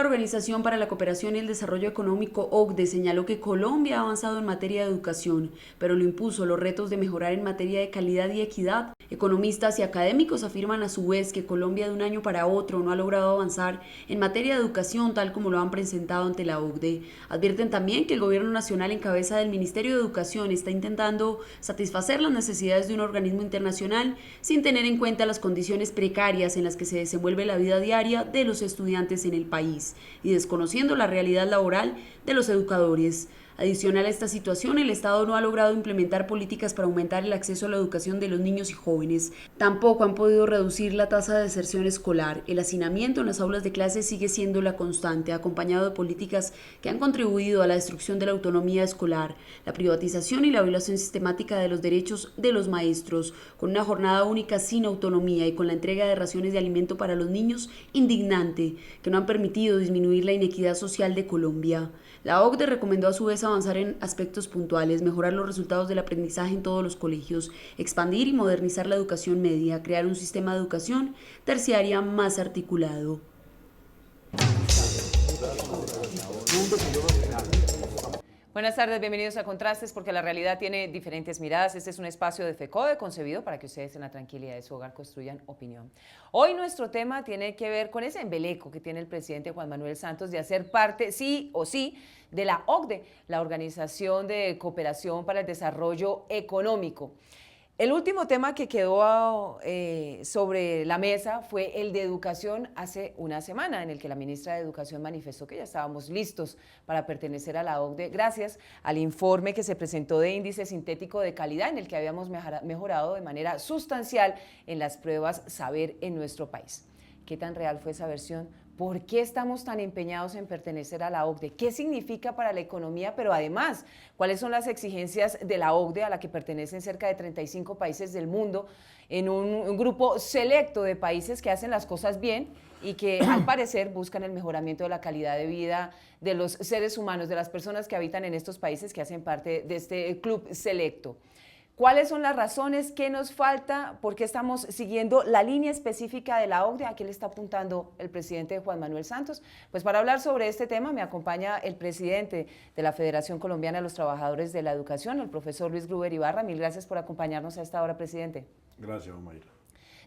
Organización para la Cooperación y el Desarrollo Económico, OCDE, señaló que Colombia ha avanzado en materia de educación, pero lo impuso los retos de mejorar en materia de calidad y equidad. Economistas y académicos afirman a su vez que Colombia de un año para otro no ha logrado avanzar en materia de educación tal como lo han presentado ante la OCDE. Advierten también que el gobierno nacional en cabeza del Ministerio de Educación está intentando satisfacer las necesidades de un organismo internacional sin tener en cuenta las condiciones precarias en las que se desenvuelve la vida diaria de los estudiantes en el país y desconociendo la realidad laboral de los educadores. Adicional a esta situación, el Estado no ha logrado implementar políticas para aumentar el acceso a la educación de los niños y jóvenes. Tampoco han podido reducir la tasa de deserción escolar. El hacinamiento en las aulas de clases sigue siendo la constante, acompañado de políticas que han contribuido a la destrucción de la autonomía escolar, la privatización y la violación sistemática de los derechos de los maestros, con una jornada única sin autonomía y con la entrega de raciones de alimento para los niños indignante, que no han permitido disminuir la inequidad social de Colombia. La OCDE recomendó a su vez avanzar en aspectos puntuales, mejorar los resultados del aprendizaje en todos los colegios, expandir y modernizar la educación media, crear un sistema de educación terciaria más articulado. Buenas tardes, bienvenidos a Contrastes, porque la realidad tiene diferentes miradas. Este es un espacio de FECODE concebido para que ustedes en la tranquilidad de su hogar construyan opinión. Hoy nuestro tema tiene que ver con ese embeleco que tiene el presidente Juan Manuel Santos de hacer parte, sí o sí, de la OCDE, la Organización de Cooperación para el Desarrollo Económico. El último tema que quedó sobre la mesa fue el de educación hace una semana, en el que la ministra de Educación manifestó que ya estábamos listos para pertenecer a la OCDE gracias al informe que se presentó de índice sintético de calidad, en el que habíamos mejorado de manera sustancial en las pruebas Saber en nuestro país. ¿Qué tan real fue esa versión? ¿Por qué estamos tan empeñados en pertenecer a la OCDE? ¿Qué significa para la economía? Pero además, ¿cuáles son las exigencias de la OCDE, a la que pertenecen cerca de 35 países del mundo, en un grupo selecto de países que hacen las cosas bien y que al parecer buscan el mejoramiento de la calidad de vida de los seres humanos, de las personas que habitan en estos países que hacen parte de este club selecto? ¿Cuáles son las razones? ¿Qué nos falta? ¿Por qué estamos siguiendo la línea específica de la OCDE? ¿A qué le está apuntando el presidente Juan Manuel Santos? Pues para hablar sobre este tema me acompaña el presidente de la Federación Colombiana de los Trabajadores de la Educación, el profesor Luis Gruber Ibarra. Mil gracias por acompañarnos a esta hora, presidente. Gracias, Omaira.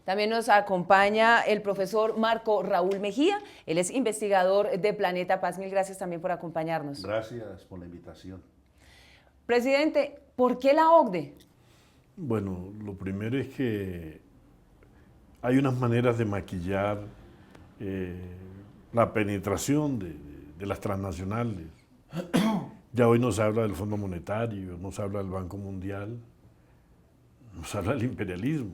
También nos acompaña el profesor Marco Raúl Mejía. Él es investigador de Planeta Paz. Mil gracias también por acompañarnos. Gracias por la invitación. Presidente, ¿por qué la OCDE? Bueno, lo primero es que hay unas maneras de maquillar la penetración de las transnacionales. Ya hoy nos habla del Fondo Monetario, nos habla del Banco Mundial, nos habla del imperialismo.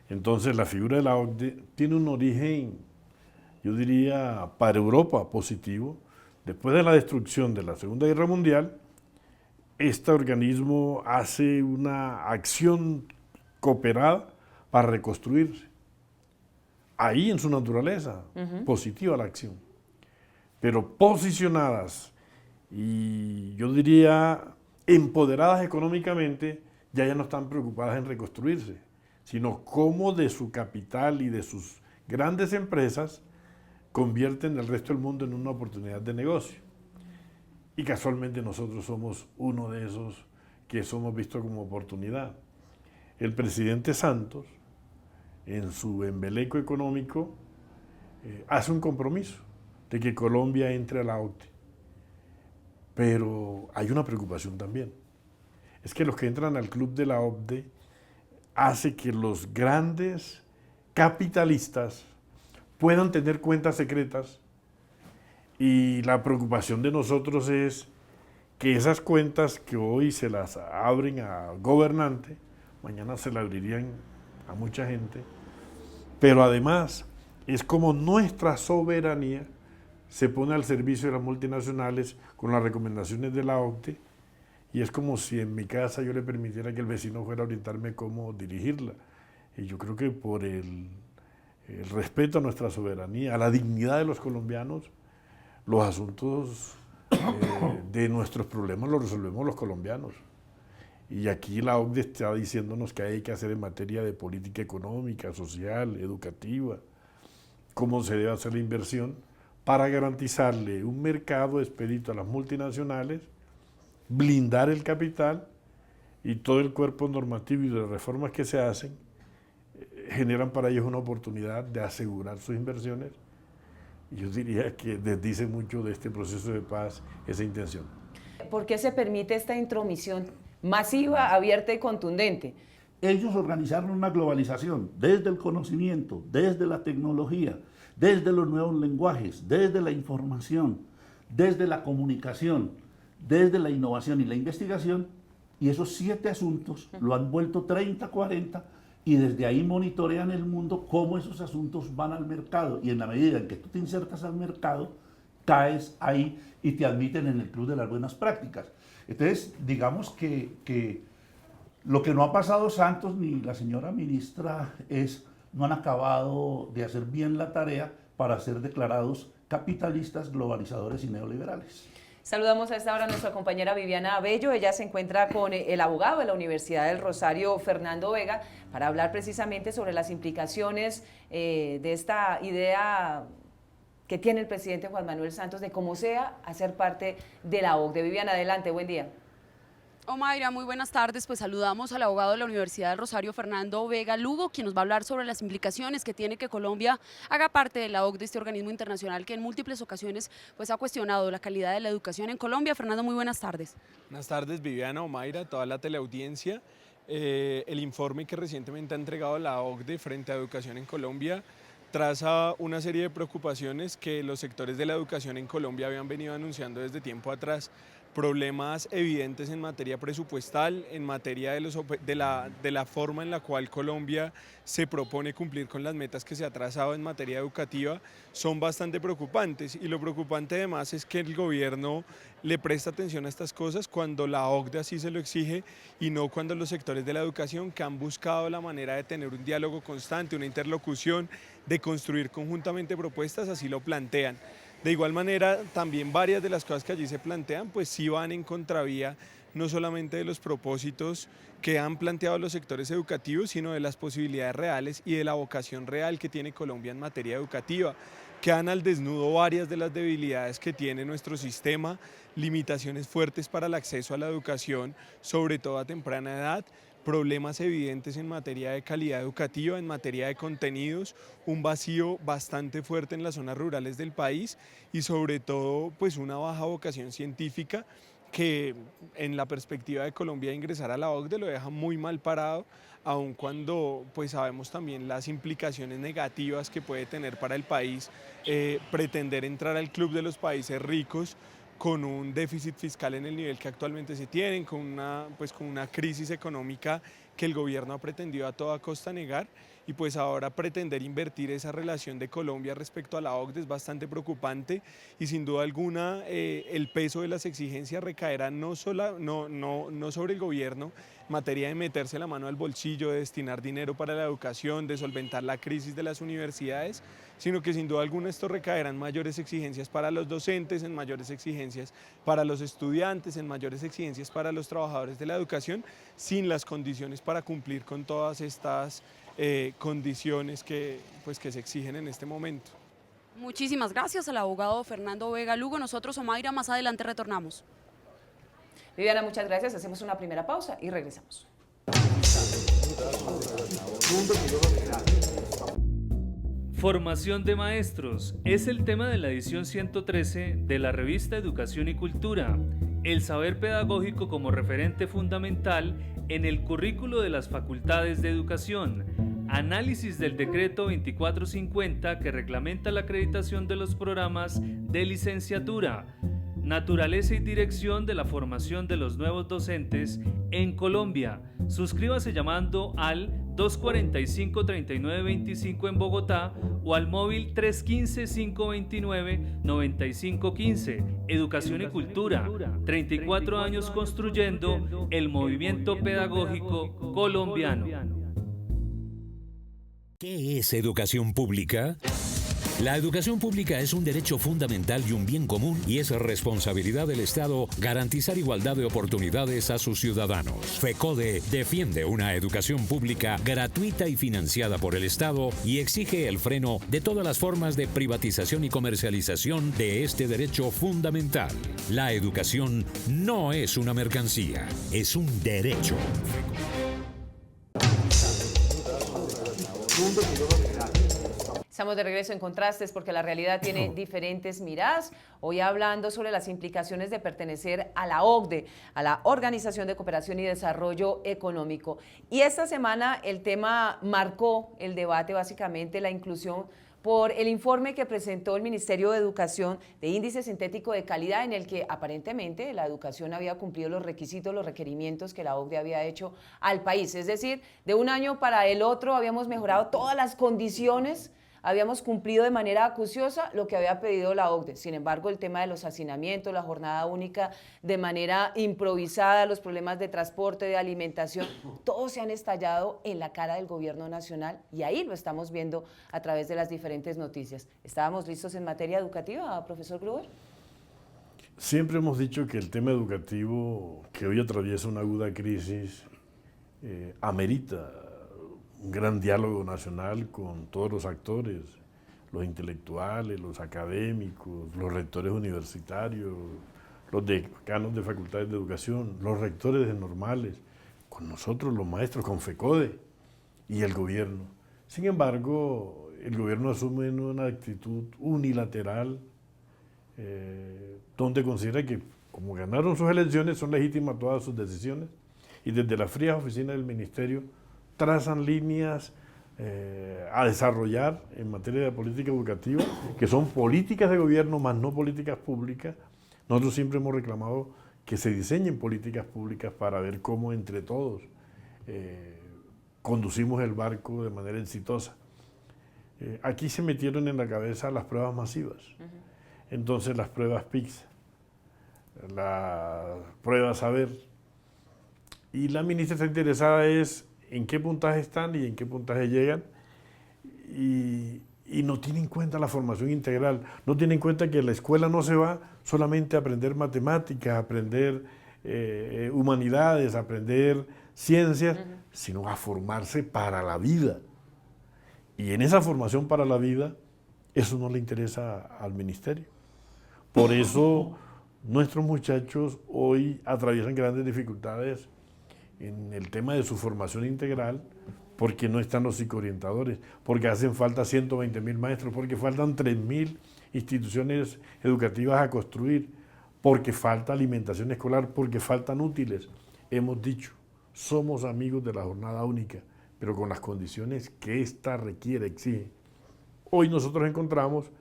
Entonces la figura de la OCDE tiene un origen, yo diría, para Europa positivo. Después de la destrucción de la Segunda Guerra Mundial, este organismo hace una acción cooperada para reconstruirse. Ahí en su naturaleza, positiva la acción. Pero posicionadas y yo diría empoderadas económicamente, ya no están preocupadas en reconstruirse, sino cómo de su capital y de sus grandes empresas convierten el resto del mundo en una oportunidad de negocio. Y casualmente nosotros somos uno de esos que somos vistos como oportunidad. El presidente Santos, en su embeleco económico, hace un compromiso de que Colombia entre a la OCDE. Pero hay una preocupación también. Es que los que entran al club de la OCDE hace que los grandes capitalistas puedan tener cuentas secretas. Y la preocupación de nosotros es que esas cuentas que hoy se las abren a gobernantes, mañana se las abrirían a mucha gente, pero además es como nuestra soberanía se pone al servicio de las multinacionales con las recomendaciones de la OCDE, y es como si en mi casa yo le permitiera que el vecino fuera a orientarme cómo dirigirla. Y yo creo que por el respeto a nuestra soberanía, a la dignidad de los colombianos, los asuntos de nuestros problemas los resolvemos los colombianos. Y aquí la OCDE está diciéndonos qué hay que hacer en materia de política económica, social, educativa, cómo se debe hacer la inversión para garantizarle un mercado expedito a las multinacionales, blindar el capital y todo el cuerpo normativo y de las reformas que se hacen generan para ellos una oportunidad de asegurar sus inversiones. Y yo diría que desdice mucho de este proceso de paz esa intención. ¿Por qué se permite esta intromisión masiva, abierta y contundente? Ellos organizaron una globalización desde el conocimiento, desde la tecnología, desde los nuevos lenguajes, desde la información, desde la comunicación, desde la innovación y la investigación, y esos 7 asuntos lo han vuelto 30, 40, y desde ahí monitorean el mundo cómo esos asuntos van al mercado, y en la medida en que tú te insertas al mercado, caes ahí y te admiten en el club de las buenas prácticas. Entonces, digamos que lo que no ha pasado Santos ni la señora ministra no han acabado de hacer bien la tarea para ser declarados capitalistas, globalizadores y neoliberales. Saludamos a esta hora a nuestra compañera Viviana Abello. Ella se encuentra con el abogado de la Universidad del Rosario, Fernando Vega, para hablar precisamente sobre las implicaciones de esta idea que tiene el presidente Juan Manuel Santos de cómo sea hacer parte de la OCDE. Viviana, adelante, buen día. Omaira, muy buenas tardes. Pues saludamos al abogado de la Universidad del Rosario, Fernando Vega Lugo, quien nos va a hablar sobre las implicaciones que tiene que Colombia haga parte de la OCDE, este organismo internacional que en múltiples ocasiones pues, ha cuestionado la calidad de la educación en Colombia. Fernando, muy buenas tardes. Buenas tardes, Viviana, Omaira, toda la teleaudiencia. El informe que recientemente ha entregado la OCDE frente a educación en Colombia traza una serie de preocupaciones que los sectores de la educación en Colombia habían venido anunciando desde tiempo atrás. Problemas evidentes en materia presupuestal, en materia de la forma en la cual Colombia se propone cumplir con las metas que se ha trazado en materia educativa, son bastante preocupantes. Y lo preocupante además es que el gobierno le presta atención a estas cosas cuando la OCDE así se lo exige y no cuando los sectores de la educación, que han buscado la manera de tener un diálogo constante, una interlocución, de construir conjuntamente propuestas, así lo plantean. De igual manera, también varias de las cosas que allí se plantean, pues sí van en contravía no solamente de los propósitos que han planteado los sectores educativos, sino de las posibilidades reales y de la vocación real que tiene Colombia en materia educativa. Quedan al desnudo varias de las debilidades que tiene nuestro sistema, limitaciones fuertes para el acceso a la educación, sobre todo a temprana edad, problemas evidentes en materia de calidad educativa, en materia de contenidos, un vacío bastante fuerte en las zonas rurales del país y sobre todo pues una baja vocación científica que en la perspectiva de Colombia ingresar a la OCDE lo deja muy mal parado, aun cuando pues sabemos también las implicaciones negativas que puede tener para el país pretender entrar al club de los países ricos con un déficit fiscal en el nivel que actualmente se tienen, con una crisis económica que el gobierno ha pretendido a toda costa negar, y pues ahora pretender invertir esa relación de Colombia respecto a la OCDE es bastante preocupante y sin duda alguna el peso de las exigencias recaerá no sobre el gobierno en materia de meterse la mano al bolsillo, de destinar dinero para la educación, de solventar la crisis de las universidades, sino que sin duda alguna esto recaerá en mayores exigencias para los docentes, en mayores exigencias para los estudiantes, en mayores exigencias para los trabajadores de la educación, sin las condiciones para cumplir con todas estas condiciones que se exigen en este momento. Muchísimas gracias al abogado Fernando Vega Lugo. Nosotros, Omaira, más adelante retornamos. Viviana, muchas gracias. Hacemos una primera pausa y regresamos. Formación de maestros es el tema de la edición 113 de la revista Educación y Cultura. El saber pedagógico como referente fundamental en el currículo de las facultades de educación. Análisis del decreto 2450 que reglamenta la acreditación de los programas de licenciatura. Naturaleza y dirección de la formación de los nuevos docentes en Colombia. Suscríbase llamando al 245-3925 en Bogotá o al móvil 315-529-9515. Educación y Cultura, 34 años construyendo el movimiento pedagógico colombiano. ¿Qué es educación pública? La educación pública es un derecho fundamental y un bien común y es responsabilidad del Estado garantizar igualdad de oportunidades a sus ciudadanos. FECODE defiende una educación pública gratuita y financiada por el Estado y exige el freno de todas las formas de privatización y comercialización de este derecho fundamental. La educación no es una mercancía, es un derecho. Estamos de regreso en Contrastes porque la realidad tiene diferentes miradas. Hoy hablando sobre las implicaciones de pertenecer a la OCDE, a la Organización de Cooperación y Desarrollo Económico. Y esta semana el tema marcó el debate, básicamente la inclusión por el informe que presentó el Ministerio de Educación de índice sintético de calidad, en el que aparentemente la educación había cumplido los requisitos, los requerimientos que la OCDE había hecho al país. Es decir, de un año para el otro habíamos mejorado todas las condiciones, habíamos cumplido de manera acuciosa lo que había pedido la OCDE. Sin embargo, el tema de los hacinamientos, la jornada única de manera improvisada, los problemas de transporte, de alimentación, todos se han estallado en la cara del gobierno nacional y ahí lo estamos viendo a través de las diferentes noticias. ¿Estábamos listos en materia educativa, profesor Gruber? Siempre hemos dicho que el tema educativo, que hoy atraviesa una aguda crisis, amerita un gran diálogo nacional con todos los actores, los intelectuales, los académicos, los rectores universitarios, los decanos de facultades de educación, los rectores de normales, con nosotros los maestros, con FECODE y el gobierno. Sin embargo, el gobierno asume una actitud unilateral, donde considera que como ganaron sus elecciones son legítimas todas sus decisiones y desde las frías oficinas del ministerio trazan líneas a desarrollar en materia de política educativa, que son políticas de gobierno más no políticas públicas. Nosotros siempre hemos reclamado que se diseñen políticas públicas para ver cómo entre todos conducimos el barco de manera exitosa. Aquí se metieron en la cabeza las pruebas masivas, entonces las pruebas PISA, la prueba Saber, y la ministra está interesada es en qué puntaje están y en qué puntaje llegan, y no tiene en cuenta la formación integral, no tiene en cuenta que la escuela no se va solamente a aprender matemáticas, a aprender humanidades, a aprender ciencias, sino a formarse para la vida. Y en esa formación para la vida, eso no le interesa al ministerio. Por eso nuestros muchachos hoy atraviesan grandes dificultades en el tema de su formación integral, porque no están los psicoorientadores, porque hacen falta 120.000 maestros, porque faltan 3.000 instituciones educativas a construir, porque falta alimentación escolar, porque faltan útiles. Hemos dicho, somos amigos de la jornada única, pero con las condiciones que ésta requiere, exige. Hoy nosotros encontramos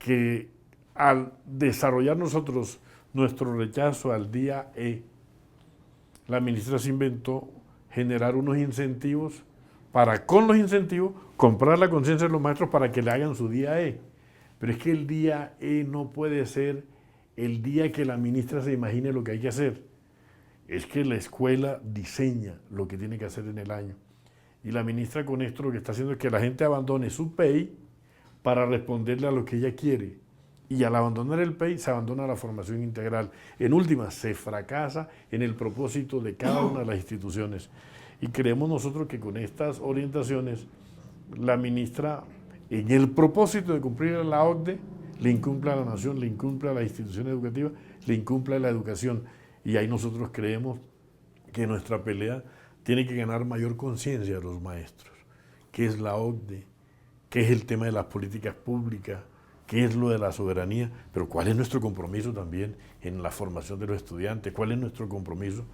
que al desarrollar nosotros nuestro rechazo al día E, la ministra se inventó generar unos incentivos para, con los incentivos, comprar la conciencia de los maestros para que le hagan su día E. Pero es que el día E no puede ser el día que la ministra se imagine lo que hay que hacer. Es que la escuela diseña lo que tiene que hacer en el año. Y la ministra con esto lo que está haciendo es que la gente abandone su PEI para responderle a lo que ella quiere. Y al abandonar el PEI se abandona la formación integral. En última, se fracasa en el propósito de cada una de las instituciones. Y creemos nosotros que con estas orientaciones, la ministra, en el propósito de cumplir a la OCDE, le incumple a la nación, le incumple a las instituciones educativas, le incumple a la educación. Y ahí nosotros creemos que nuestra pelea tiene que ganar mayor conciencia de los maestros. ¿Qué es la OCDE? ¿Qué es el tema de las políticas públicas? ¿Qué es lo de la soberanía? Pero ¿cuál es nuestro compromiso también en la formación de los estudiantes? ¿Cuál es nuestro compromiso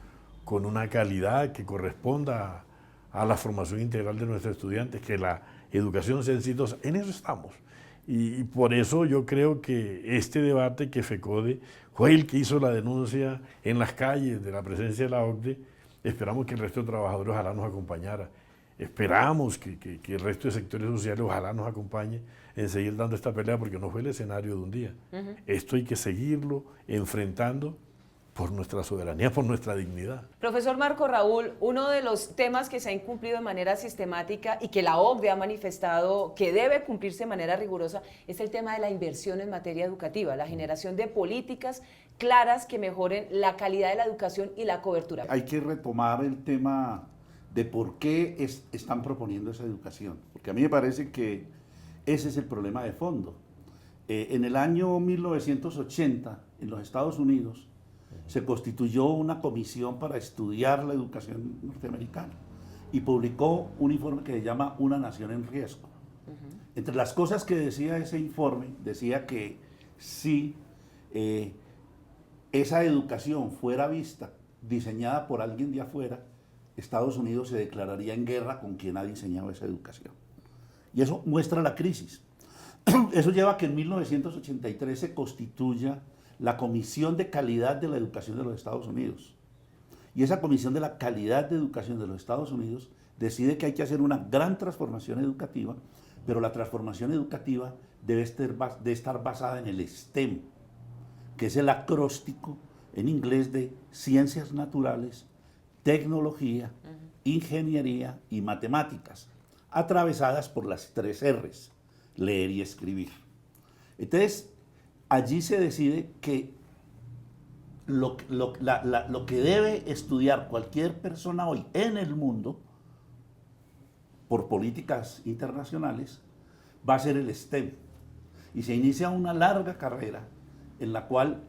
con una calidad que corresponda a la formación integral de nuestros estudiantes? Que la educación sea exitosa. En eso estamos. Y por eso yo creo que este debate que FECODE fue el que hizo la denuncia en las calles de la presencia de la OCDE. Esperamos que el resto de trabajadores ojalá nos acompañara. Esperamos que el resto de sectores sociales ojalá nos acompañe en seguir dando esta pelea, porque no fue el escenario de un día. Esto hay que seguirlo enfrentando por nuestra soberanía, por nuestra dignidad. Profesor Marco Raúl, uno de los temas que se ha incumplido de manera sistemática y que la OCDE ha manifestado que debe cumplirse de manera rigurosa es el tema de la inversión en materia educativa, la generación de políticas claras que mejoren la calidad de la educación y la cobertura. Hay que retomar el tema de por qué están proponiendo esa educación, porque a mí me parece que ese es el problema de fondo. En el año 1980, en los Estados Unidos, se constituyó una comisión para estudiar la educación norteamericana y publicó un informe que se llama Una nación en riesgo. Entre las cosas que decía ese informe, decía que si esa educación fuera vista, diseñada por alguien de afuera, Estados Unidos se declararía en guerra con quien ha diseñado esa educación. Y eso muestra la crisis. Eso lleva a que en 1983 se constituya la Comisión de Calidad de la Educación de los Estados Unidos. Y esa Comisión de la Calidad de Educación de los Estados Unidos decide que hay que hacer una gran transformación educativa, pero la transformación educativa debe estar basada en el STEM, que es el acróstico en inglés de Ciencias Naturales, Tecnología, Ingeniería y Matemáticas, atravesadas por las 3 R's, leer y escribir. Entonces, allí se decide que lo que debe estudiar cualquier persona hoy en el mundo, por políticas internacionales, va a ser el STEM. Y se inicia una larga carrera en la cual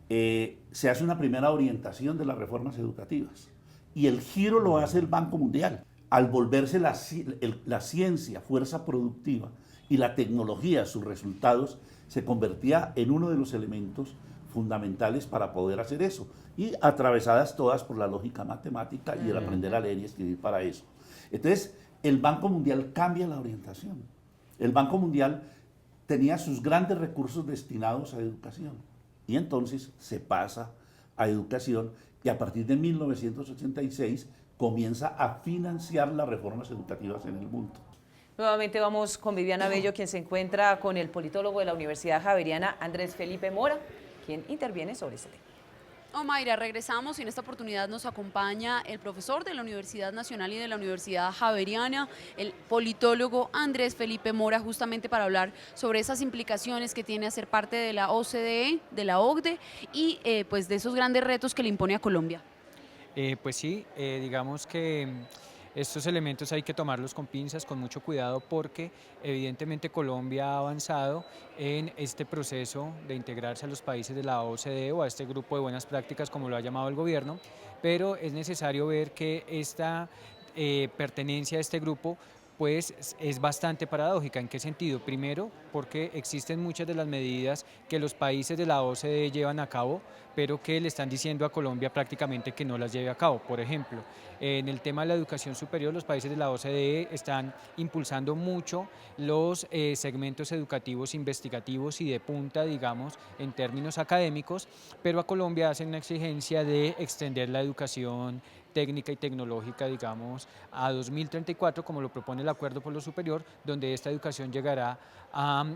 se hace una primera orientación de las reformas educativas. Y el giro lo hace el Banco Mundial. Al volverse la ciencia fuerza productiva y la tecnología, sus resultados, se convertía en uno de los elementos fundamentales para poder hacer eso, y atravesadas todas por la lógica matemática y el aprender a leer y escribir para eso. Entonces, el Banco Mundial cambia la orientación. El Banco Mundial tenía sus grandes recursos destinados a educación, y entonces se pasa a educación, y a partir de 1986 comienza a financiar las reformas educativas en el mundo. Nuevamente vamos con Viviana Bello, quien se encuentra con el politólogo de la Universidad Javeriana, Andrés Felipe Mora, quien interviene sobre este tema. Mayra, regresamos y en esta oportunidad nos acompaña el profesor de la Universidad Nacional y de la Universidad Javeriana, el politólogo Andrés Felipe Mora, justamente para hablar sobre esas implicaciones que tiene hacer parte de la OCDE, de la OCDE y pues de esos grandes retos que le impone a Colombia. Pues sí, digamos que estos elementos hay que tomarlos con pinzas, con mucho cuidado, porque evidentemente Colombia ha avanzado en este proceso de integrarse a los países de la OCDE o a este grupo de buenas prácticas, como lo ha llamado el gobierno, pero es necesario ver que esta pertenencia a este grupo pues es bastante paradójica. ¿En qué sentido? Primero, porque existen muchas de las medidas que los países de la OCDE llevan a cabo, pero que le están diciendo a Colombia prácticamente que no las lleve a cabo. Por ejemplo, en el tema de la educación superior, los países de la OCDE están impulsando mucho los segmentos educativos investigativos y de punta, digamos, en términos académicos, pero a Colombia hacen una exigencia de extender la educación técnica y tecnológica, digamos, a 2034, como lo propone el Acuerdo por lo Superior, donde esta educación llegará a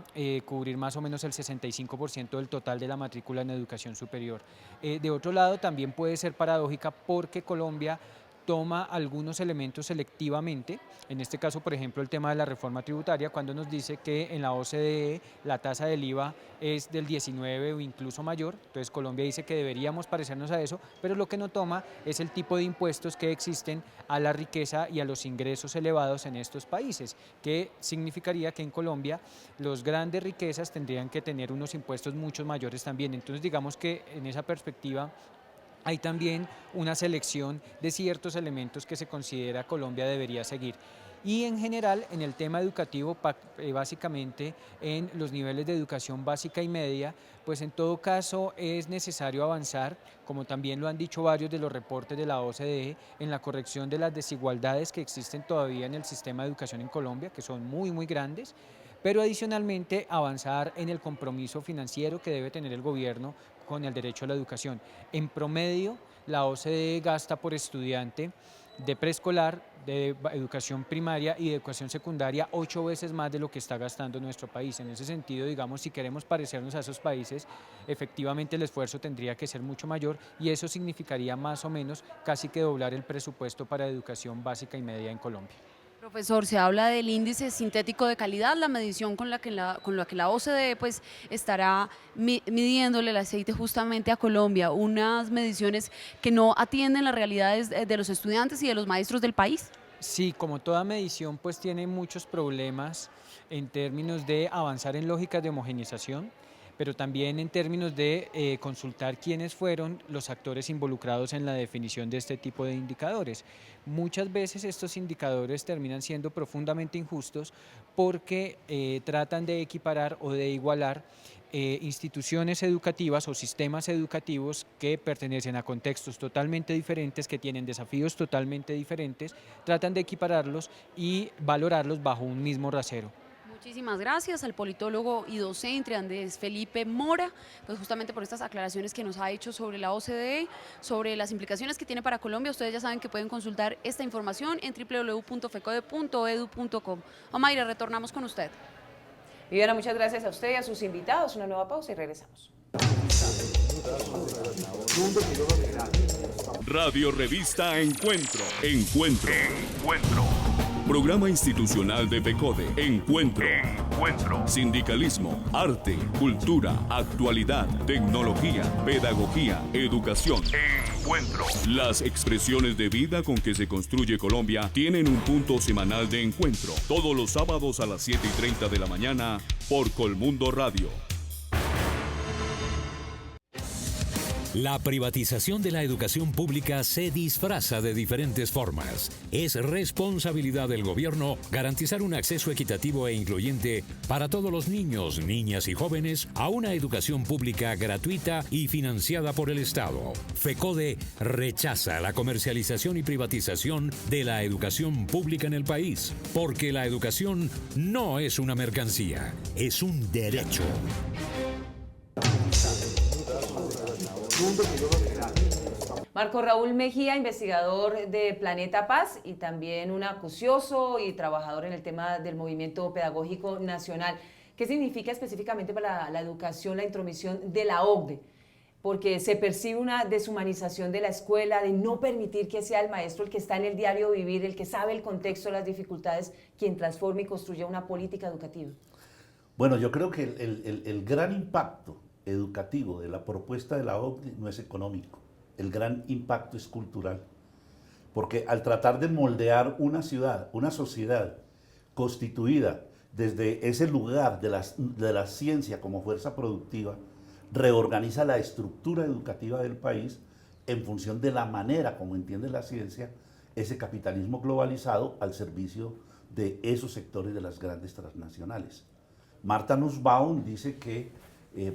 cubrir más o menos el 65% del total de la matrícula en educación superior. De otro lado, también puede ser paradójica porque Colombia toma algunos elementos selectivamente, en este caso, por ejemplo, el tema de la reforma tributaria, cuando nos dice que en la OCDE la tasa del IVA es del 19 o incluso mayor, entonces Colombia dice que deberíamos parecernos a eso, pero lo que no toma es el tipo de impuestos que existen a la riqueza y a los ingresos elevados en estos países, que significaría que en Colombia los grandes riquezas tendrían que tener unos impuestos mucho mayores también. Entonces digamos que en esa perspectiva hay también una selección de ciertos elementos que se considera Colombia debería seguir. Y en general, en el tema educativo, básicamente en los niveles de educación básica y media, pues en todo caso es necesario avanzar, como también lo han dicho varios de los reportes de la OCDE, en la corrección de las desigualdades que existen todavía en el sistema de educación en Colombia, que son muy, muy grandes, pero adicionalmente avanzar en el compromiso financiero que debe tener el gobierno con el derecho a la educación. En promedio, la OCDE gasta por estudiante de preescolar, de educación primaria y de educación secundaria 8 veces más de lo que está gastando nuestro país. En ese sentido, digamos, si queremos parecernos a esos países, efectivamente el esfuerzo tendría que ser mucho mayor y eso significaría más o menos casi que doblar el presupuesto para educación básica y media en Colombia. Profesor, se habla del índice sintético de calidad, la medición con la que la OCDE pues, estará midiéndole el aceite justamente a Colombia, unas mediciones que no atienden las realidades de los estudiantes y de los maestros del país. Sí, como toda medición, pues tiene muchos problemas en términos de avanzar en lógicas de homogeneización, pero también en términos de consultar quiénes fueron los actores involucrados en la definición de este tipo de indicadores. Muchas veces estos indicadores terminan siendo profundamente injustos porque tratan de equiparar o de igualar instituciones educativas o sistemas educativos que pertenecen a contextos totalmente diferentes, que tienen desafíos totalmente diferentes, tratan de equipararlos y valorarlos bajo un mismo rasero. Muchísimas gracias al politólogo y docente Andrés Felipe Mora, pues justamente por estas aclaraciones que nos ha hecho sobre la OCDE, sobre las implicaciones que tiene para Colombia. Ustedes ya saben que pueden consultar esta información en www.fecode.edu.com. Omaira, retornamos con usted. Viviana, muchas gracias a usted y a sus invitados. Una nueva pausa y regresamos. Radio Revista Encuentro. Encuentro. Programa institucional de FECODE. Encuentro. Sindicalismo, arte, cultura, actualidad, tecnología, pedagogía, educación. Encuentro. Las expresiones de vida con que se construye Colombia tienen un punto semanal de encuentro. Todos los sábados a las 7:30 de la mañana por Colmundo Radio. La privatización de la educación pública se disfraza de diferentes formas. Es responsabilidad del gobierno garantizar un acceso equitativo e incluyente para todos los niños, niñas y jóvenes a una educación pública gratuita y financiada por el Estado. FECODE rechaza la comercialización y privatización de la educación pública en el país, porque la educación no es una mercancía, es un derecho. Marco Raúl Mejía, investigador de Planeta Paz y también un acucioso y trabajador en el tema del movimiento pedagógico nacional. ¿Qué significa específicamente para la educación la intromisión de la OCDE? Porque se percibe una deshumanización de la escuela, de no permitir que sea el maestro el que está en el diario vivir, el que sabe el contexto, las dificultades, quien transforme y construya una política educativa. Bueno, yo creo que el gran impacto educativo de la propuesta de la OCDE no es económico, el gran impacto es cultural, porque al tratar de moldear una ciudad, una sociedad constituida desde ese lugar de la ciencia como fuerza productiva, reorganiza la estructura educativa del país en función de la manera como entiende la ciencia ese capitalismo globalizado al servicio de esos sectores de las grandes transnacionales. Martha Nussbaum dice que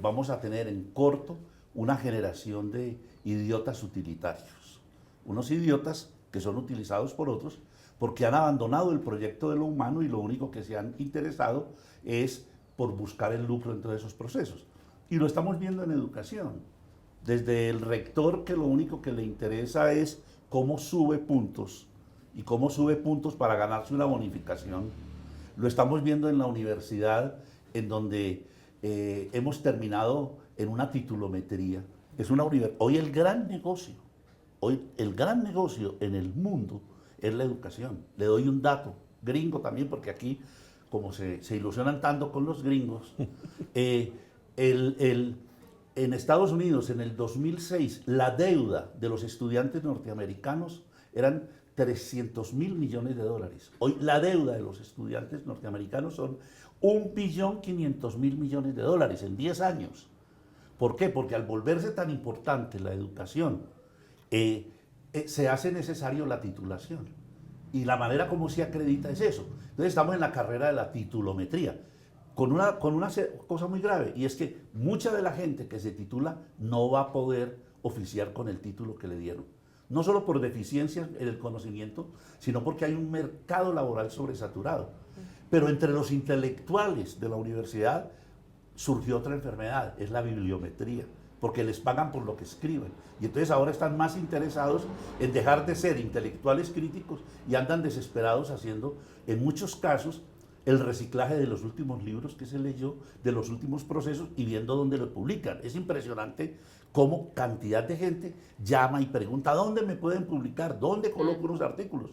vamos a tener en corto una generación de idiotas utilitarios, unos idiotas que son utilizados por otros porque han abandonado el proyecto de lo humano y lo único que se han interesado es por buscar el lucro en todos esos procesos. Y lo estamos viendo en educación, desde el rector que lo único que le interesa es cómo sube puntos y cómo sube puntos para ganarse una bonificación. Lo estamos viendo en la universidad, en donde hemos terminado en una titulometría. Hoy el gran negocio en el mundo es la educación. Le doy un dato gringo también, porque aquí, como se ilusionan tanto con los gringos, en Estados Unidos, en el 2006, la deuda de los estudiantes norteamericanos eran 300.000 millones de dólares. Hoy la deuda de los estudiantes norteamericanos son 1.500.000 millones de dólares en 10 años. ¿Por qué? Porque al volverse tan importante la educación, se hace necesario la titulación. Y la manera como se acredita es eso. Entonces estamos en la carrera de la titulometría, con una cosa muy grave, y es que mucha de la gente que se titula no va a poder oficiar con el título que le dieron. No solo por deficiencias en el conocimiento, sino porque hay un mercado laboral sobresaturado. Pero entre los intelectuales de la universidad surgió otra enfermedad, es la bibliometría. porque les pagan por lo que escriben. Y entonces ahora están más interesados en dejar de ser intelectuales críticos y andan desesperados haciendo, en muchos casos, el reciclaje de los últimos libros que se leyó, de los últimos procesos y viendo dónde lo publican. Es impresionante cómo cantidad de gente llama y pregunta, ¿dónde me pueden publicar? ¿Dónde coloco unos artículos?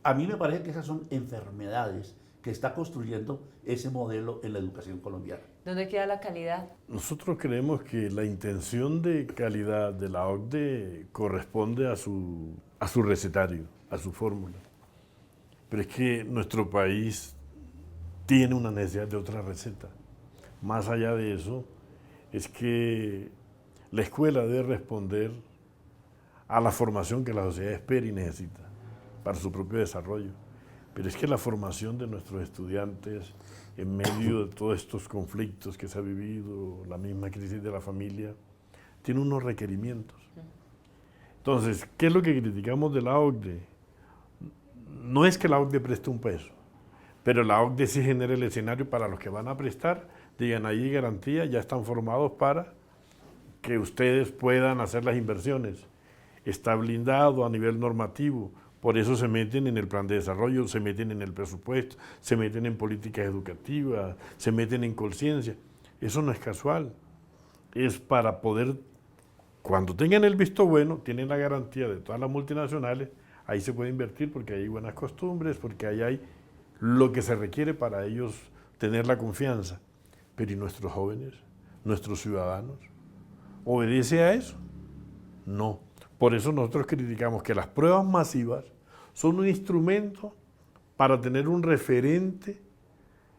A mí me parece que esas son enfermedades que está construyendo ese modelo en la educación colombiana. ¿Dónde queda la calidad? Nosotros creemos que la intención de calidad de la OCDE corresponde a su recetario, a su fórmula. Pero es que nuestro país tiene una necesidad de otra receta. Más allá de eso, es que la escuela debe responder a la formación que la sociedad espera y necesita para su propio desarrollo. Pero es que la formación de nuestros estudiantes en medio de todos estos conflictos que se ha vivido, la misma crisis de la familia, tiene unos requerimientos. Entonces, ¿qué es lo que criticamos de la OCDE? No es que la OCDE preste un peso, pero la OCDE sí genera el escenario para los que van a prestar, digan ahí garantía, ya están formados para que ustedes puedan hacer las inversiones. Está blindado a nivel normativo. Por eso se meten en el plan de desarrollo, se meten en el presupuesto, se meten en políticas educativas, se meten en conciencia. Eso no es casual. Es para poder, cuando tengan el visto bueno, tienen la garantía de todas las multinacionales, ahí se puede invertir porque hay buenas costumbres, porque ahí hay lo que se requiere para ellos tener la confianza. Pero ¿y nuestros jóvenes, nuestros ciudadanos? ¿Obedece a eso? No. Por eso nosotros criticamos que las pruebas masivas son un instrumento para tener un referente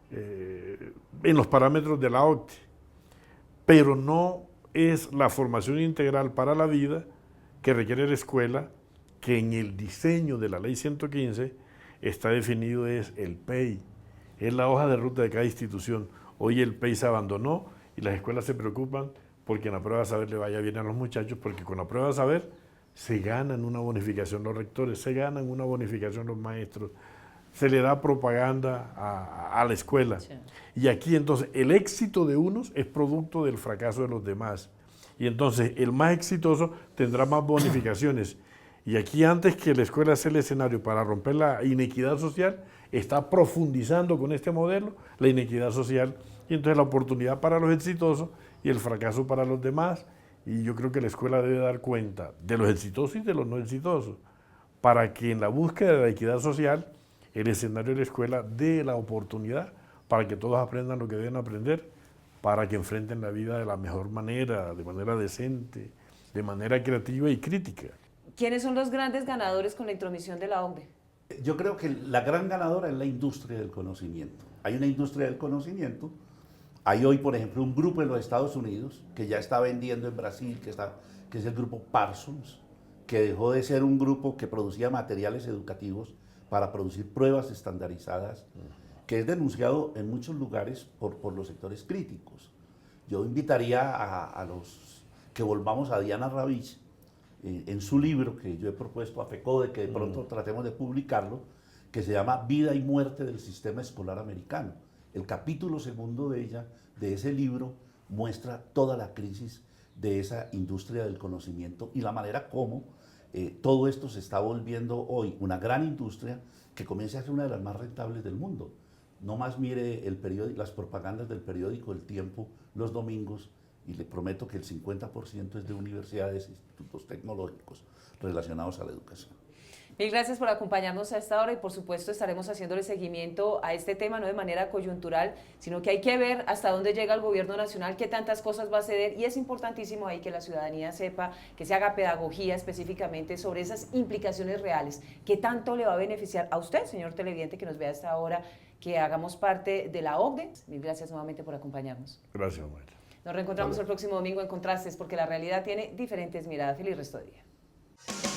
en los parámetros de la OCDE, pero no es la formación integral para la vida que requiere la escuela, que en el diseño de la Ley 115 está definido es el PEI, es la hoja de ruta de cada institución. Hoy el PEI se abandonó y las escuelas se preocupan porque en la prueba de saber le vaya bien a los muchachos, porque con la prueba de saber se ganan una bonificación los rectores, se ganan una bonificación los maestros, se le da propaganda a la escuela. Sí. Y aquí entonces el éxito de unos es producto del fracaso de los demás. Y entonces el más exitoso tendrá más bonificaciones. Y aquí antes que la escuela sea el escenario para romper la inequidad social, está profundizando con este modelo la inequidad social y entonces la oportunidad para los exitosos y el fracaso para los demás. Y yo creo que la escuela debe dar cuenta de los exitosos y de los no exitosos, para que en la búsqueda de la equidad social, el escenario de la escuela dé la oportunidad para que todos aprendan lo que deben aprender, para que enfrenten la vida de la mejor manera, de manera decente, de manera creativa y crítica. ¿Quiénes son los grandes ganadores con la intromisión de la OCDE? Yo creo que la gran ganadora es la industria del conocimiento. Hay una industria del conocimiento. Hay hoy, por ejemplo, un grupo en los Estados Unidos que ya está vendiendo en Brasil, que es el grupo Parsons, que dejó de ser un grupo que producía materiales educativos para producir pruebas estandarizadas, que es denunciado en muchos lugares por los sectores críticos. Yo invitaría a los que volvamos a Diana Ravich, en su libro que yo he propuesto a FECODE, que de pronto tratemos de publicarlo, que se llama Vida y Muerte del Sistema Escolar Americano. El capítulo segundo de ella, de ese libro, muestra toda la crisis de esa industria del conocimiento y la manera como todo esto se está volviendo hoy una gran industria que comienza a ser una de las más rentables del mundo. No más mire las propagandas del periódico El Tiempo los domingos y le prometo que el 50% es de universidades e institutos tecnológicos relacionados a la educación. Mil gracias por acompañarnos a esta hora y por supuesto estaremos haciéndole seguimiento a este tema, no de manera coyuntural, sino que hay que ver hasta dónde llega el gobierno nacional, qué tantas cosas va a ceder y es importantísimo ahí que la ciudadanía sepa, que se haga pedagogía específicamente sobre esas implicaciones reales, qué tanto le va a beneficiar a usted, señor televidente, que nos vea a esta hora, que hagamos parte de la OCDE. Mil gracias nuevamente por acompañarnos. Gracias, Mayra. Nos reencontramos el próximo domingo en Contrastes, porque la realidad tiene diferentes miradas. Feliz resto de día.